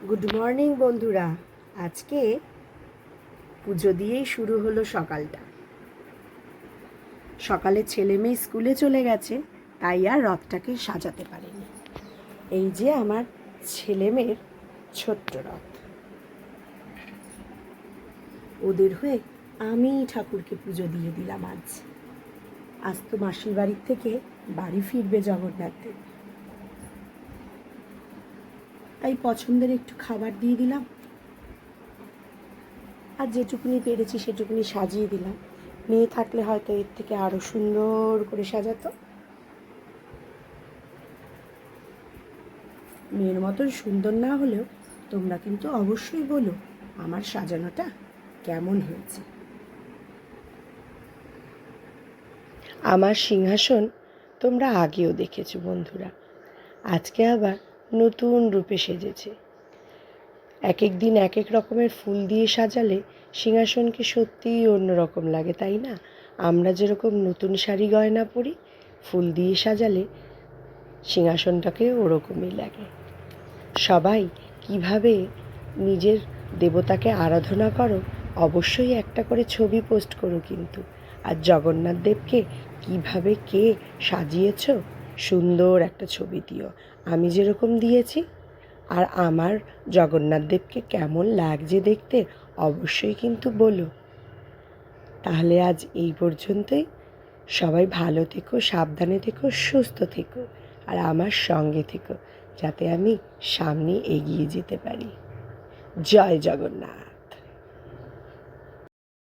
Good morning বন্ধুরা। আজকে পুজো দিয়েই শুরু হলো সকালটা। সকালে ছেলে মেয়ে স্কুলে চলে গেছে, তাই আর রথটাকে সাজাতে পারিনি। এই যে আমার ছেলে মেয়ের ছোট্ট রথ, ওদের হয়ে আমি ঠাকুরকে পুজো দিয়ে দিলাম। আজ তো মাসির বাড়ির থেকে বাড়ি ফিরবে জগন্নাথ দেব, তাই পছন্দের একটু খাবার দিয়ে দিলাম, আর যেটুকুনি পেরেছি সেটুকুনি সাজিয়ে দিলাম। মেয়ে থাকলে হয়তো এর থেকে আরও সুন্দর করে সাজাতো। মেয়ের মতন সুন্দর না হলেও তোমরা কিন্তু অবশ্যই বলো আমার সাজানোটা কেমন হয়েছে। আমার সিংহাসন তোমরা আগেও দেখেছো বন্ধুরা, আজকে আবার নতুন রূপে সেজেছে। এক এক দিন এক এক রকমের ফুল দিয়ে সাজালে সিংহাসনকে সত্যিই অন্যরকম লাগে, তাই না? আমরা যেরকম নতুন শাড়ি গয়না পরি, ফুল দিয়ে সাজালে সিংহাসনটাকে ওরকমই লাগে। সবাই কিভাবে নিজের দেবতাকে আরাধনা করো অবশ্যই একটা করে ছবি পোস্ট করো কিন্তু। আর জগন্নাথ দেবকে কিভাবে কে সাজিয়েছ সুন্দর একটা ছবি দিও, আমি যেরকম দিয়েছি। আর আমার জগন্নাথ দেবকে কেমন লাগছে দেখতে অবশ্যই কিন্তু বলো। তাহলে আজ এই পর্যন্তই। সবাই ভালো থেকো, সাবধানে থেকো, সুস্থ থেকো, আর আমার সঙ্গে থেকো, যাতে আমি সামনে এগিয়ে যেতে পারি। জয় জগন্নাথ।